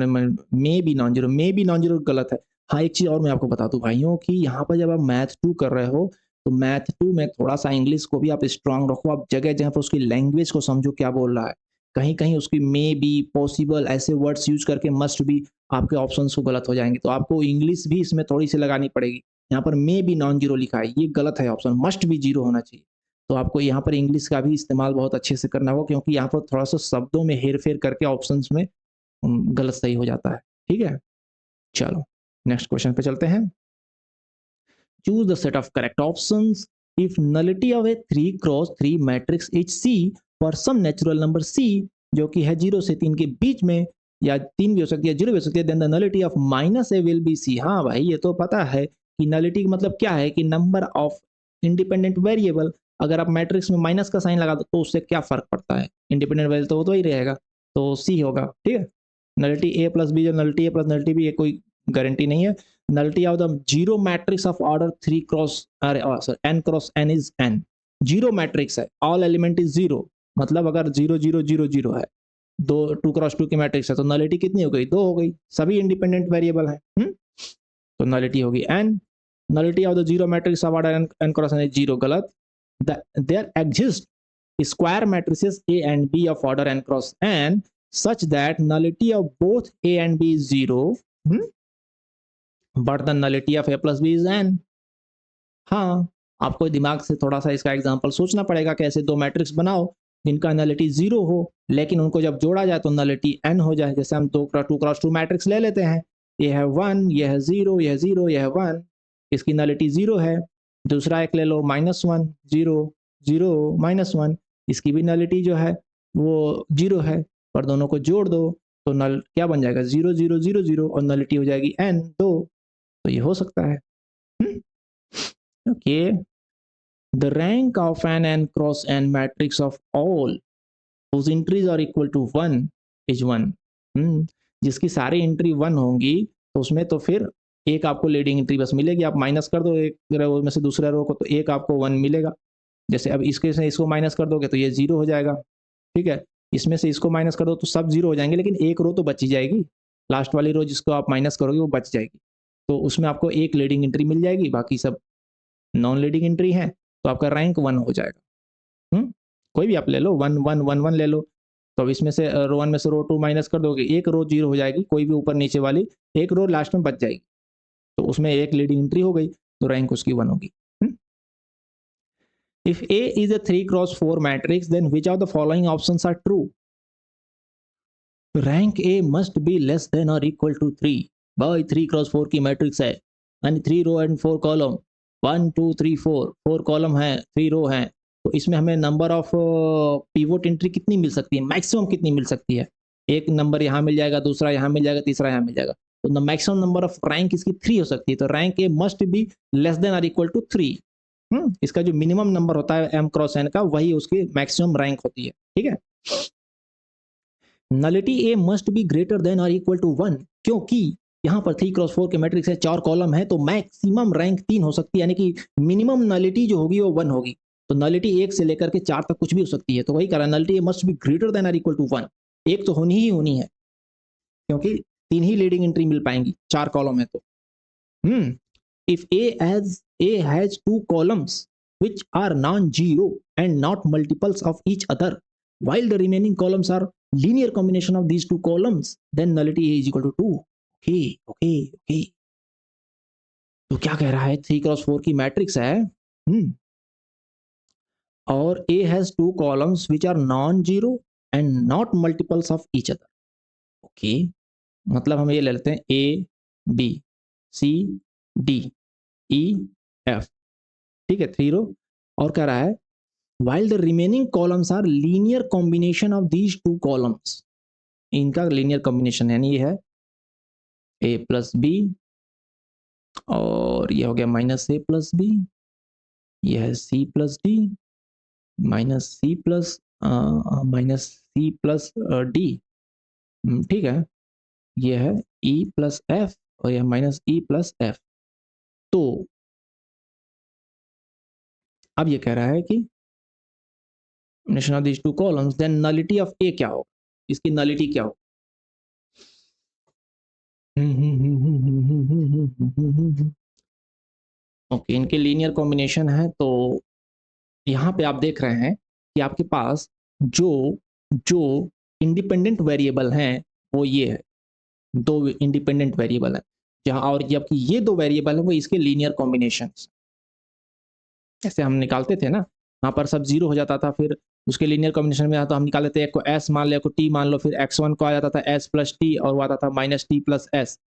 may be non zero, may be non zero गलत है. हाँ, एक चीज और मैं आपको बता दूं भाइयों कि यहाँ पर जब आप मैथ 2 कर रहे हो, तो मैथ 2 में थोड़ा सा इंग्लिश को भी आप स्ट्रांग रखो. आप जगह जगह पर उसकी लैंग्वेज को समझो क्या बोल रहा है. कहीं कहीं उसकी मे बी, पॉसिबल ऐसे वर्ड्स यूज करके मस्ट बी आपके ऑप्शंस को गलत हो जाएंगे. तो आपको इंग्लिश भी इसमें थोड़ी सी लगानी पड़ेगी. यहाँ पर मे बी नॉन जीरो लिखा है, ये गलत है ऑप्शन, मस्ट बी जीरो होना चाहिए. तो आपको यहाँ पर इंग्लिश का भी इस्तेमाल बहुत अच्छे से करना होगा, क्योंकि यहाँ पर थोड़ा सा शब्दों में हेर फेर करके ऑप्शंस में गलत सही हो जाता है. ठीक है, चलो नेक्स्ट क्वेश्चन पे चलते हैं. Choose the set of correct options if nullity of A 3x3 matrix is C for some natural number C, जो कि है 0 से 3 के बीच में, या 3 भी हो सकती है, 0 भी हो सकती है. Then the nullity of minus A will be C. हाँ भाई, ये तो पता है कि नलिटी का मतलब क्या है कि नंबर ऑफ इंडिपेंडेंट वेरिएबल. अगर आप मैट्रिक्स में माइनस का साइन लगा दो तो उससे क्या फर्क पड़ता है, इंडिपेंडेंट वेरिएबल तो वो तो ही रहेगा. तो सी होगा. ठीक है, नलिटी ए प्लस बी, जो नलिटी ए प्लस नलिटी बी, ये कोई गारंटी नहीं है. Nullity of the zero matrix of order 3 cross n cross n is n. Zero matrix है, ऑल एलिमेंट इज जीरो. मतलब अगर 0 0 0 0 है, 2 क्रॉस 2 की मैट्रिक्स है, तो नलिटी कितनी हो गई? 2 हो गई. सभी इंडिपेंडेंट वेरिएबल है, तो नलिटी होगी n. Nullity of the zero matrix of order n cross n is zero. गलत. There exist square matrices a and b of order n cross n such that nullity of both a and b is zero, but the nullity of a plus b is n. हाँ, आपको दिमाग से थोड़ा सा इसका example सोचना पड़ेगा कि ऐसे दो मैट्रिक्स बनाओ जिनका नलिटी जीरो हो, लेकिन उनको जब जोड़ा जाए तो नलिटी n हो जाए. जैसे हम 2 क्रॉस 2 मैट्रिक्स ले लेते हैं, ये है 1, ये है 0, ये है 0, ये है 1, इसकी नलिटी जीरो है. दूसरा एक ले लो, -1 0 0 -1, इसकी भी नलिटी जो है वो जीरो है, पर दोनों को जोड़ दो तो नल क्या बन जाएगा? 0 0 0 0, और नलिटी हो जाएगी n 2. तो ये हो सकता है. Okay, the rank of an n cross n matrix of all whose entries are equal to 1 is 1. जिसकी सारी एंट्री 1 होंगी तो उसमें तो फिर एक आपको लीडिंग एंट्री बस मिलेगी. आप माइनस कर दो एक रो में से दूसरे रो को, तो एक आपको 1 मिलेगा. जैसे अब इसके से इसको माइनस कर दोगे तो ये 0 हो जाएगा. ठीक है, इसमें से इसको माइनस कर दो तो सब 0 हो जाएंगे, लेकिन एक रो तो बच ही जाएगी. लास्ट वाली रो जिसको आप माइनस करोगे वो बच जाएगी, तो उसमें आपको एक लीडिंग एंट्री मिल जाएगी, बाकी सब नॉन लीडिंग एंट्री है, तो आपका रैंक 1 हो जाएगा. कोई भी आप ले लो, 1 1 1 1 ले लो, तो अब इसमें से रो 1 में से रो 2 माइनस कर दोगे, एक रो 0 हो जाएगी, कोई भी ऊपर नीचे वाली एक रो लास्ट में बच जाएगी, तो उसमें एक लीडिंग एंट्री हो गई, तो रैंक उसकी 1 होगी. If A is a 3x4 matrix, then which of the following options are true? Rank A must be less than or equal to 3. भाई 3x4 की मैट्रिक्स है, यानी 3 रो एंड 4 कॉलम, 1 2 3 4 कॉलम है, 3 रो है, तो इसमें हमें नंबर ऑफ पिवोट एंट्री कितनी मिल सकती है, मैक्सिमम कितनी मिल सकती है? एक नंबर यहाँ मिल जाएगा, दूसरा यहाँ मिल जाएगा, तीसरा यहाँ मिल जाएगा, तो the maximum number of rank इसकी 3 हो सकती है, तो rank A must be less than और इक्वल टू 3। इसका जो मिनिमम नंबर होता है m क्रॉस n का, वही उसकी मैक्सिमम रैंक होती है, ठीक है। Nullity A must be greater than और इक्वल टू 1, क्योंकि यहाँ पर 3x4 के मैट्रिक्स है, 4 कॉलम है, तो मैक्सिमम रैंक 3 हो सकती है, यानी कि मिनिमम नलिटी जो होगी वो 1 होगी। तो नलिटी 1 से लेकर के 4 तक कुछ भी हो सकती है, तो वही कह रहा है nullity A must be greater than और इक्वल टू 1, एक तो होनी ही होनी है, क्योंकि 3 ही लीडिंग एंट्री मिल पाएंगी, 4 कॉलम है तो। If A has 2 columns which are non-zero and not multiples of each other, while the remaining columns are linear combination of these 2 columns, then nullity A is equal to 2. Okay. तो क्या कह रहा है, 3x4 की matrix है, और A has 2 columns which are non-zero and not multiples of each other. Okay, मतलब हम ये ले लेते हैं A B C D E F, ठीक है, 3 रो, और कह रहा है while the remaining columns are linear combination of these 2 columns, इनका linear combination, यानी ये है a प्लस बी, और ये हो गया माइनस ए प्लस बी, ये है C plus D, minus C plus D, ठीक है, ये है ई प्लस एफ, और यह माइनस ई प्लस एफ। तो अब ये कह रहा है कि combination of these 2 columns, then nullity of A क्या होगा, इसकी nullity क्या होगा? ओके, इनके लीनियर कॉम्बिनेशन है, तो यहाँ पे आप देख रहे हैं कि आपके पास जो जो इंडिपेंडेंट वेरिएबल हैं वो ये है, 2 इंडिपेंडेंट वेरिएबल है, जहाँ, और जबकि ये 2 वेरिएबल है वो इसके लीनियर कॉम्बिनेशन, जैसे हम निकालते थे ना, वहाँ पर सब 0 हो जाता था, फिर उसके लीनियर कॉम्बिनेशन में तो हम निकाल लेते हैं, एक को s मान लो, एक को t मान लो, फिर x1 को आ जाता था s प्लस टी, और वो आता था माइनस टी प्लस एस।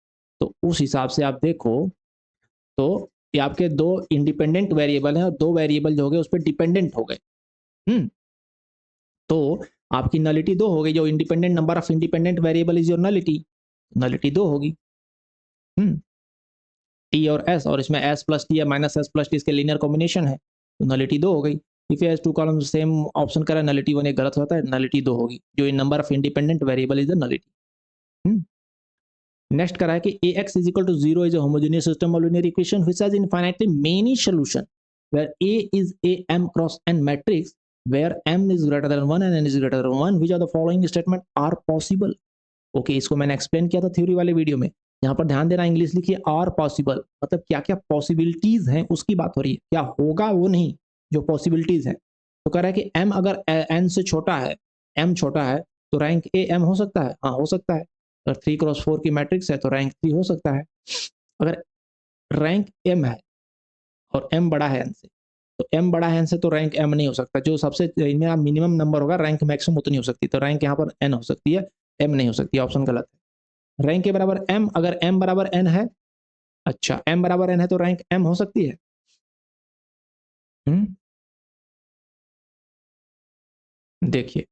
तो उस हिसाब से आप देखो तो ये आपके 2 इंडिपेंडेंट वेरिएबल हैं, और 2 वेरिएबल जो हो गए उस पर डिपेंडेंट हो गए। तो आपकी नलिटी 2 हो गई, जो independent number of independent variable is your nullity 2 होगी। टी और एस, और इसमें एस प्लस टी या माइनस एस प्लस टी इसके लीनियर कॉम्बिनेशन है, तो नलिटी 2 हो गई। If s 2 column same option करा, नलिटी 1 एक गलत होता है, नलिटी 2 होगी, जो इन number of independent variable is the nullity. Next करा है कि ax is equal to 0 is a homogeneous system of linear equation which has infinitely many solution where A is a m cross n matrix where m is greater than 1 and n is greater than 1, which of the following statement are possible? Okay, इसको मैंने explain किया था theory वाले video में, यहाँ पर ध्यान देना, इंग्लिश लिखिए आर पॉसिबल, मतलब क्या क्या पॉसिबिलिटीज हैं उसकी बात हो रही है, क्या होगा वो नहीं, जो पॉसिबिलिटीज है। तो कह रहा है कि m अगर n से छोटा है, m छोटा है, तो रैंक ए m हो सकता है, हाँ हो सकता है। अगर 3x4 की मैट्रिक्स है तो रैंक 3 हो सकता है। अगर रैंक m है और m बड़ा है n से, तो m बड़ा है n से, तो रैंक m नहीं हो सकता, जो सबसे इनमें मिनिमम नंबर होगा, रैंक मैक्सिमम उतनी हो सकती है, तो रैंक यहाँ पर n हो सकती है, m नहीं हो सकती, ऑप्शन गलत है। रैंक के बराबर m, अगर m बराबर n है, अच्छा m बराबर n है तो रैंक m हो सकती है। देखिए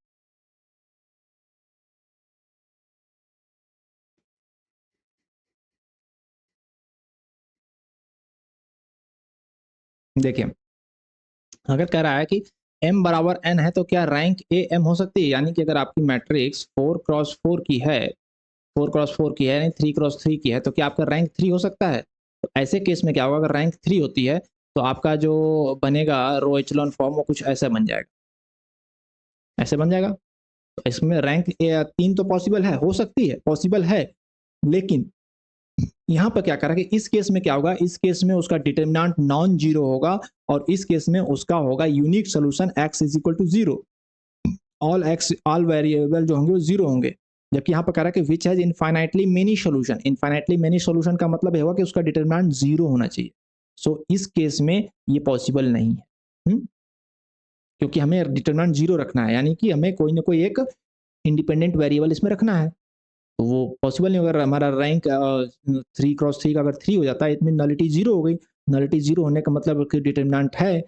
देखिए, अगर कह रहा है कि m बराबर n है तो क्या रैंक ए m हो सकती है, यानी कि अगर आपकी मैट्रिक्स 4x4 की है, 4x4 की है, यानी 3x3 की है, तो क्या आपका रैंक 3 हो सकता है? तो ऐसे केस में क्या होगा, अगर रैंक 3 होती है तो आपका जो बनेगा रो एचेलॉन फॉर्म, वो कुछ ऐसा बन जाएगा, ऐसे बन जाएगा। तो इसमें रैंक 3 तो पॉसिबल है, हो सकती है, पॉसिबल है, लेकिन यहाँ पर क्या करा कि इस केस में क्या होगा, इस केस में उसका डिटर्मिनेंट नॉन जीरो होगा, और इस केस में उसका होगा unique solution x is equal to 0, all variable जो होंगे वो 0 होंगे। जबकि यहाँ पर कह रहा है कि which has infinitely many solution, infinitely many solution का मतलब है होगा कि उसका डिटर्मिनेंट 0 होना चाहिए। सो इस केस में ये पॉसिबल नहीं है, क्योंकि हमें डिटर्मिनेंट 0 रखना है, यानी कि हमें कोई ना कोई एक इंडिपेंडेंट वेरिएबल इसमें रखना है। तो वो पॉसिबल नहीं। अगर हमारा रैंक 3x3 का अगर 3 हो जाता है, इट मीन नलिटी 0 हो गई। नलिटी 0 होने का मतलब कि डिटरमिनेंट है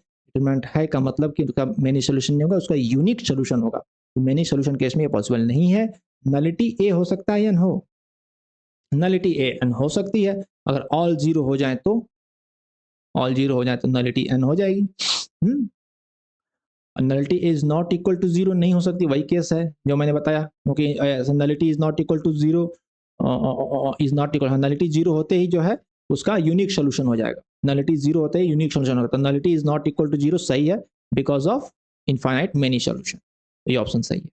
का मतलब कि उसका मेनी सोल्यूशन नहीं होगा, उसका यूनिक सोल्यूशन होगा। तो मेनी सोल्यूशन केस में ये पॉसिबल नहीं है। नलिटी ए हो सकता है या नो? नलिटी ए एन हो सकती है। अगर ऑल 0 हो जाए तो नलिटी एन हो जाएगी। Nullity is not equal to 0 नहीं हो सकती, वही केस है जो मैंने बताया, क्योंकि nullity is not equal to 0 is not equal, nullity 0 होते ही जो है उसका यूनिक सोल्यूशन हो जाएगा। नलिटी 0 होते ही यूनिक सोल्यूशन होगा। तो nullity is not equal to 0 सही है, because of infinite many solution. ये ऑप्शन सही है।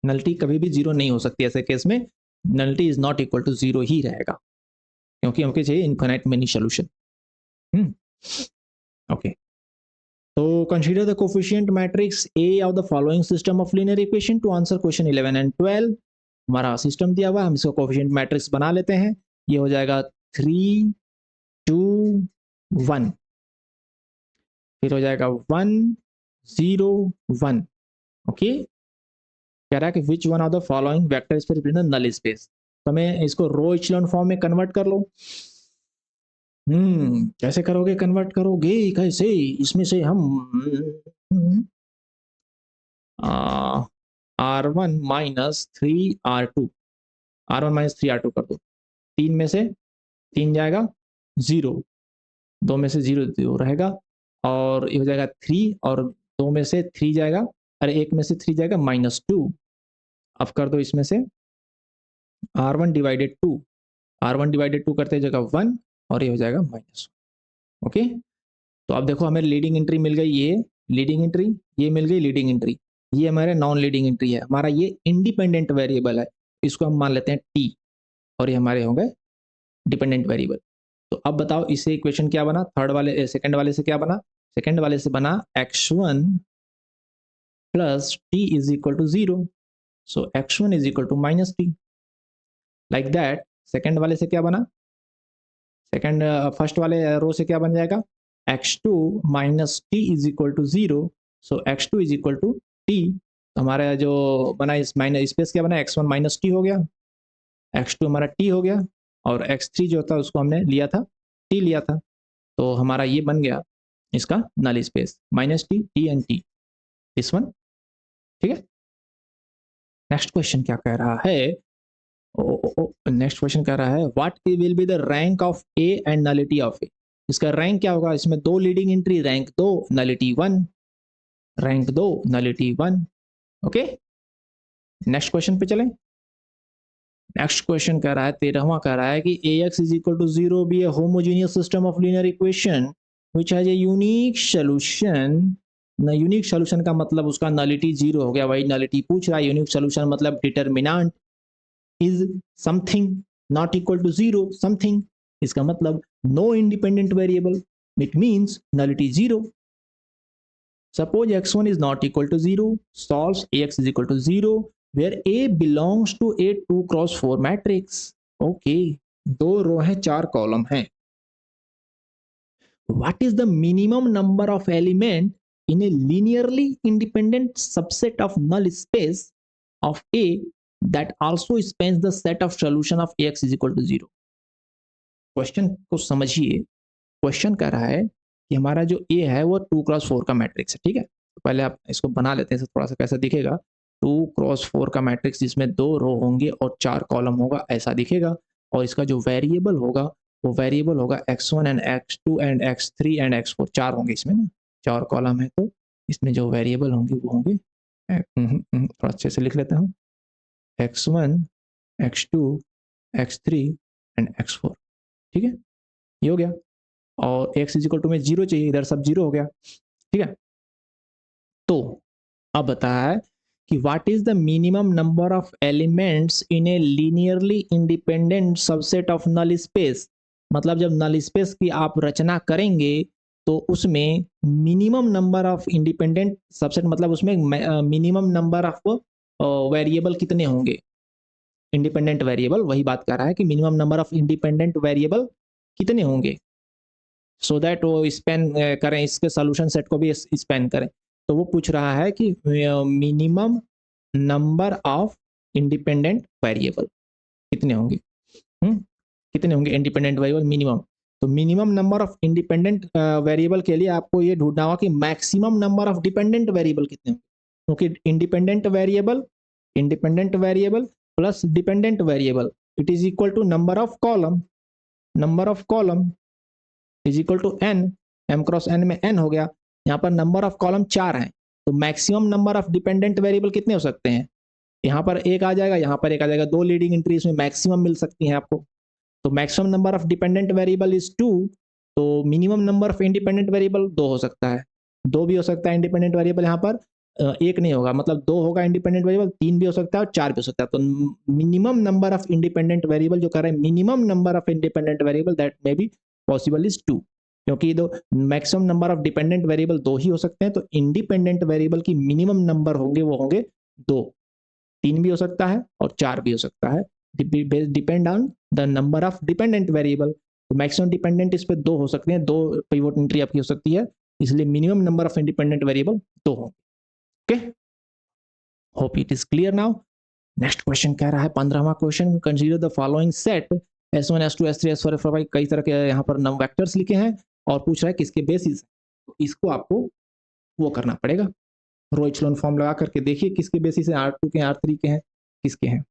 नलिटी कभी भी 0 नहीं हो सकती ऐसे केस में। Nullity is not equal to 0 ही रहेगा, क्योंकि हमको चाहिए infinite many solution. Okay, so consider the coefficient matrix A of the following system of linear equation to answer question 11 and 12। हमारा सिस्टम दिया हुआ है, हम इसको कोफिशिएंट मैट्रिक्स बना लेते हैं। ये हो जाएगा 3 2 1, फिर हो जाएगा 1 0 1। ओके, कह रहा है कि which one of the following vector space in null space. तो हमें इसको रो इचेलॉन फॉर्म में कन्वर्ट कर लो। कैसे करोगे, कन्वर्ट करोगे कैसे? इसमें से हम R1 माइनस 3R2 कर दो। 3 में से 3 जाएगा 0, 2 में से 0 0 रहेगा, और ये हो जाएगा 3, और 2 में से 3 जाएगा, अरे 1 में से 3 जाएगा -2। अब कर दो इसमें से R1 डिवाइडेड 2 करते जगह 1, और ये हो जाएगा -1। ओके, तो अब देखो हमें लीडिंग एंट्री मिल गई, ये लीडिंग एंट्री, ये मिल गई लीडिंग एंट्री, ये हमारे नॉन लीडिंग एंट्री है। हमारा ये इंडिपेंडेंट वेरिएबल है, इसको हम मान लेते हैं t, और ये हमारे हो गए डिपेंडेंट वेरिएबल। तो अब बताओ इससे इक्वेशन क्या बना? सेकंड वाले से क्या बना? सेकंड वाले से बना x1 plus t is equal to 0, so x1 is equal to -t। Like that second वाले से क्या बना? फर्स्ट वाले रो से क्या बन जाएगा? x2 minus T is equal to 0, so x2 is equal to t। हमारा जो बना इस माइनस स्पेस क्या बना? x1 माइनस टी हो गया, x2 हमारा t हो गया, और x3 जो था उसको हमने लिया था t लिया था, तो हमारा ये बन गया इसका null space -t and t, this one. ठीक है, नेक्स्ट क्वेश्चन क्या कह रहा है? नेक्स्ट क्वेश्चन कह रहा है what will be the rank of A and nullity of A. इसका रैंक क्या होगा? इसमें 2 leading entry, rank 2 nullity 1, rank 2 nullity 1। Okay, next question पे चलें। नेक्स्ट क्वेश्चन कह रहा है 13वां, कह रहा है कि ax is equal to 0 be a homogeneous system of linear equation which has a unique solution। ना यूनिक सोल्यूशन का मतलब उसका नलिटी 0 हो गया, वही नलिटी पूछ रहा है। यूनिक सोल्यूशन मतलब determinant is something not equal to 0 something, इसका मतलब no independent variable, it means nullity 0। Suppose x1 is not equal to 0, solves ax is equal to 0 where a belongs to a 2x4 matrix। okay, 2 रो है 4 column है। what is the minimum number of element in a linearly independent subset of null space of a that also spans the set of solution of ax is equal to 0। Question को समझिए। Question कह रहा है कि हमारा जो a है वो 2x4 का मैट्रिक्स है। ठीक है, तो पहले आप इसको बना लेते हैं, थोड़ा सा कैसा दिखेगा। 2x4 का मैट्रिक्स जिसमें 2 रो होंगे और 4 कॉलम होगा, ऐसा दिखेगा। और इसका जो वेरिएबल होगा वो वेरिएबल होगा x1 and x2 and x3 and x4, 4 होंगे इसमें ना, 4 कॉलम है, तो इसमें जो वेरिएबल होंगे वो होंगे, थोड़ा अच्छे से लिख लेता हूँ, x1 x2 x3 and x4। ठीक है, ये हो गया। और x इज इक्वल टू में 0 चाहिए, इधर सब 0 हो गया। ठीक है, तो अब बताया है कि what is the minimum number of elements in a linearly independent subset of null space. मतलब जब नल स्पेस की आप रचना करेंगे तो उसमें minimum number of independent subset, मतलब उसमें मिनिमम नंबर ऑफ वेरिएबल कितने होंगे? इंडिपेंडेंट वेरिएबल, वही बात कर रहा है कि minimum number of independent variable कितने होंगे, सो दैट वो स्पेन करें, इसके सॉल्यूशन सेट को भी स्पेन करें। तो वो पूछ रहा है कि minimum number of independent variable कितने होंगे? कितने होंगे इंडिपेंडेंट वेरिएबल मिनिमम? तो minimum number of independent variable के लिए आपको ये ढूंढना होगा कि maximum number of dependent variable कितने होंगे, क्योंकि independent variable plus dependent variable it is equal to number of column is equal to n, m cross n में n हो गया। यहाँ पर नंबर ऑफ कॉलम 4 हैं, तो maximum number of dependent variable कितने हो सकते हैं? यहाँ पर एक आ जाएगा, यहाँ पर एक आ जाएगा, 2 लीडिंग एंट्री इसमें मैक्सिमम मिल सकती हैं आपको। तो maximum number of dependent variable is 2, तो minimum number of independent variable 2 हो सकता है, 2 भी हो सकता है इंडिपेंडेंट वेरिएबल। यहाँ पर एक नहीं होगा, मतलब 2 होगा इंडिपेंडेंट वेरिएबल, 3 भी हो सकता है और 4 भी हो सकता है। तो minimum number of independent variable जो कर रहे हैं, minimum number of independent variable that may be possible is 2, क्योंकि दो maximum number of dependent variable 2 ही हो सकते हैं, तो इंडिपेंडेंट वेरिएबल की मिनिमम नंबर होंगे वो होंगे 2, 3 भी हो सकता है और 4 भी हो सकता है, depend on the number of dependent variable. तो मैक्सिमम डिपेंडेंट इस पे 2 हो सकते हैं, 2 पिवोट एंट्री आपकी हो सकती है, इसलिए minimum number of independent variable 2 होंगे। Okay, hope it is clear now. Next question कह रहा है 15वां question, consider the following set S1 S2 S3 S4 S5, कई तरह के यहाँ पर नम वेक्टर्स लिखे हैं और पूछ रहा है किसके बेसिस। तो इसको आपको वो करना पड़ेगा, रो इचेलॉन फॉर्म लगा करके देखिए किसके बेसिस है, R2 के, R3 के हैं, किसके हैं।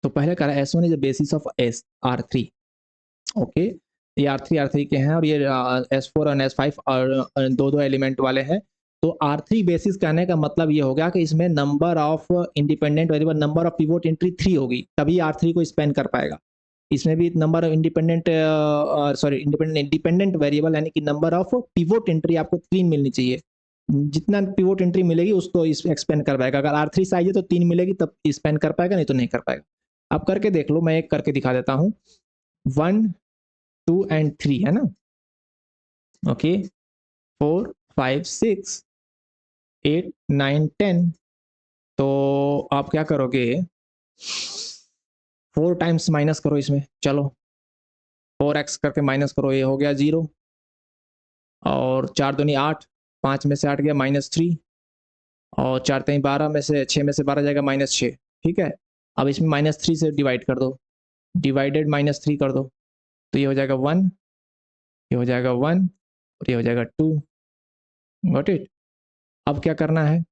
तो पहले कह रहा है S1 is the basis of R3। Okay, ये R3 के हैं और ये S4 और S5 और दो एलिमेंट वाले हैं। तो R3 बेसिस कहने का मतलब ये हो गया कि इसमें number of independent variable, number of pivot entry 3 होगी, तभी R3 को स्पेन कर पाएगा। इसमें भी नंबर ऑफ इंडिपेंडेंट वेरिएबल यानी कि नंबर ऑफ पिवोट एंट्री आपको 3 मिलनी चाहिए, जितना पिवोट एंट्री मिलेगी उसको एक्सपेंड कर पाएगा। अगर R3 साइज है तो 3 मिलेगी तब स्पेन कर पाएगा, नहीं तो नहीं कर पाएगा। आप करके देख लो, मैं एक करके दिखा देता हूँ। 1 2 and 3 है ना, ओके, 4 5 6 8 9 10। तो आप क्या करोगे, 4 टाइम्स माइनस करो इसमें, चलो 4x करके माइनस करो, ये हो गया 0, और 4 दूनी 8, 5 में से 8 गया -3, और 4 तीन 12 में से 6 में से 12 जाएगा -6। ठीक है, अब इसमें -3 से डिवाइड कर दो, डिवाइडेड -3 कर दो, तो ये हो जाएगा 1, ये हो जाएगा 1 और ये हो जाएगा 2। Got it. अब क्या करना है,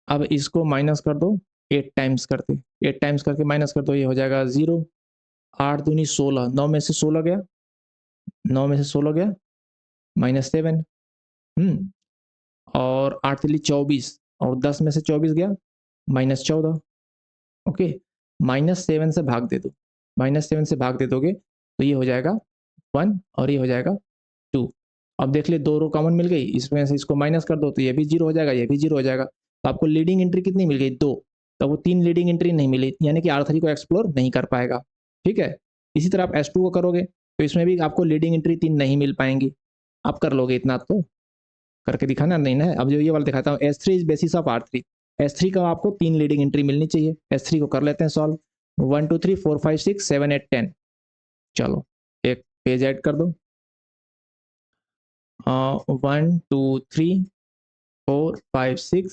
अब इसको माइनस कर दो 8 टाइम्स करके, 8 टाइम्स करके माइनस कर दो, ये हो जाएगा 0, 8 दूनी 16, 9 में से 16 गया, 9 में से 16 गया -7, और 8 तिली 24, और 10 में से 24 गया -14। ओके, -7 से भाग दे दो, -7 से भाग दे दोगे तो ये हो जाएगा 1 और ये हो जाएगा 2। अब देख ले 2 रो कॉमन मिल गई, इसमें से इसको माइनस कर दो तो ये भी 0 हो जाएगा, ये भी 0 हो जाएगा। तो आपको लीडिंग एंट्री कितनी मिल गई, 2, तो वो 3 लीडिंग एंट्री नहीं मिली, यानी कि R3 को एक्सप्लोर नहीं कर पाएगा। ठीक है, इसी तरह आप S2 को करोगे तो इसमें भी आपको लीडिंग एंट्री 3 नहीं मिल पाएंगी। आप कर लोगे इतना, तो करके दिखाना नहीं ना। अब जो ये वाला दिखाता हूँ, S3 is basis of R3, S3 का आपको 3 लीडिंग एंट्री मिलनी चाहिए। S3 को कर लेते हैं सॉल्व, 1 2 3 4 5 6 7 8 10। चलो एक पेज ऐड कर दो, 1 2 3 4 5 6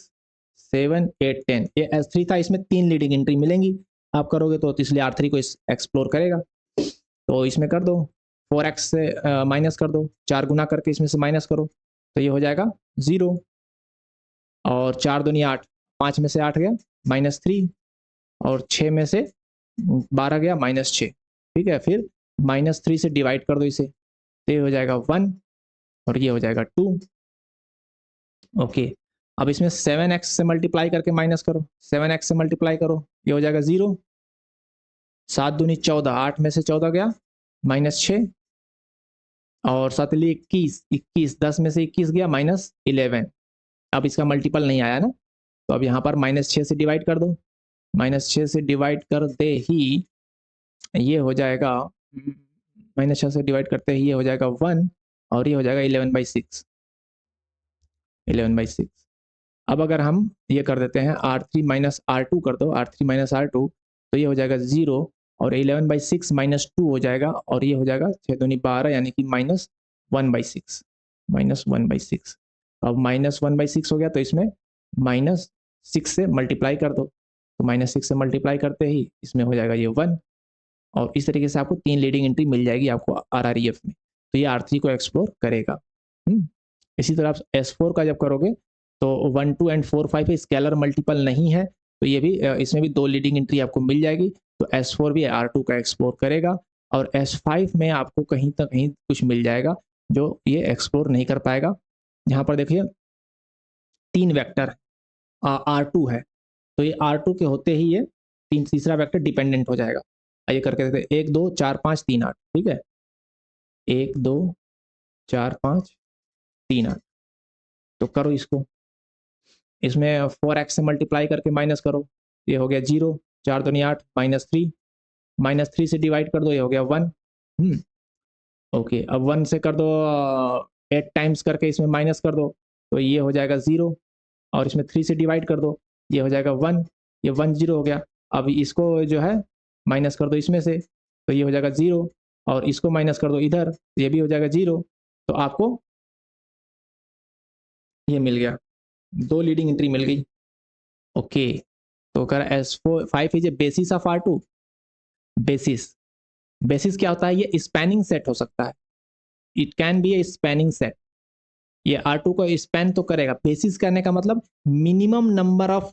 7 8 10, ये S3 था, इसमें 3 लीडिंग एंट्री मिलेंगी। आप करोगे तो इसलिए R3 को एक्सप्लोर करेगा। तो इसमें कर दो 4x से माइनस कर दो, 4 गुना करके इसमें से माइनस करो, तो ये हो जाएगा 0, और 4 दूनी 8, 5 में से 8 गया -3, और 6 में से 12 गया -6। ठीक है, फिर -3 से डिवाइड कर दो इसे, तो ये हो जाएगा 1 और ये हो जाएगा 2। ओके, अब इसमें 7x से मल्टीप्लाई करके माइनस करो, 7x से मल्टीप्लाई करो, ये हो जाएगा 0, 7 दूनी 14, 8 में से 14 गया -6, और 7 लिए 21, 10 में से 21 गया -11। अब इसका मल्टीपल नहीं आया ना, तो अब यहाँ पर -6 से डिवाइड कर दो, -6 से डिवाइड कर दे ही ये हो जाएगा, -6 से डिवाइड करते ही ये हो जाएगा 1 और ये हो जाएगा 11/6, 11/6। अब अगर हम ये कर देते हैं R3 माइनस R2 कर दो, R3 माइनस R2, तो ये हो जाएगा 0 और 11/6 -2 हो जाएगा, और ये हो जाएगा 6 दूनी 12 यानी कि -1/6, -1/6। अब -1/6 हो गया, तो इसमें -6 से मल्टीप्लाई कर दो, तो -6 से मल्टीप्लाई करते ही इसमें हो जाएगा ये 1, और इस तरीके से आपको 3 लीडिंग एंट्री मिल जाएगी आपको RREF में। तो ये R3 को एक्सप्लोर करेगा। इसी तरह आप S4 का जब करोगे तो 1, 2 एंड 4, 5 स्केलर मल्टीपल नहीं है, तो ये भी इसमें भी 2 लीडिंग एंट्री आपको मिल जाएगी, तो S4 भी R2 का एक्सप्लोर करेगा। और S5 में आपको कहीं तक कहीं कुछ मिल जाएगा जो ये एक्सप्लोर नहीं कर पाएगा। यहाँ पर देखिए 3 वेक्टर R2 है, तो ये R2 के होते ही ये तीसरा वेक्टर डिपेंडेंट हो जाएगा। आइए करके देखते हैं, 1, 2, 4, 5, 3, 8, ठीक है, 1, 2, 4, 5, 3, 8, तो करो इसको, इसमें 4x से मल्टीप्लाई करके माइनस करो, ये हो गया 0, 4 दूनी 8, -3 से डिवाइड कर दो, ये हो गया 1। ओके, अब 1 से कर दो 8 टाइम्स करके इसमें माइनस कर दो, तो ये हो जाएगा 0, और इसमें 3 से डिवाइड कर दो, ये हो जाएगा 1, ये 1 0 हो गया। अब इसको जो है माइनस कर दो इसमें से, तो ये हो जाएगा 0, और इसको माइनस कर दो इधर, ये भी हो जाएगा 0, तो आपको ये मिल गया, 2 लीडिंग एंट्री मिल गई। ओके, तो कर S5 is a basis of R2। Basis क्या होता है, ये स्पैनिंग सेट हो सकता है, it can be A spanning set, ये R2 को स्पैन तो करेगा। बेसिस करने का मतलब minimum number of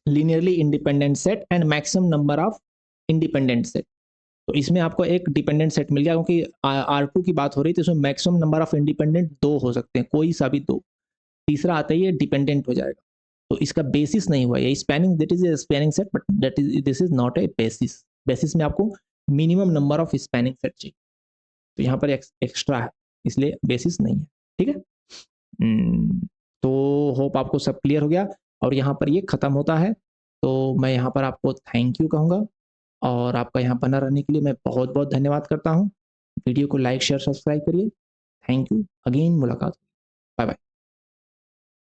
linearly independent set and maximum number of independent set. तो इसमें आपको एक डिपेंडेंट सेट मिल गया, क्योंकि R2 की बात हो रही थी, इसमें मैक्सिमम नंबर ऑफ इंडिपेंडेंट 2 हो सकते हैं, कोई सा भी 2, तीसरा आता है ये डिपेंडेंट हो जाएगा, तो इसका बेसिस नहीं हुआ, ये spanning, that is a spanning set, but that is this is not a basis. Basis में आपको minimum number of spanning set चाहिए, तो यहाँ पर एक्स्ट्रा है, इसलिए बेसिस नहीं है, ठीक है। तो होप आपको सब क्लियर हो गया, और यहाँ पर ये खत्म होता है, तो मैं यहाँ पर आपको थैंक यू कहूँगा, और आपका यहाँ बना रहने के लिए मैं बहुत बहुत धन्यवाद करता हूँ। वीडियो को लाइक शेयर सब्सक्राइब करिए। थैंक यू, अगेन मुलाकात, बाय बाय।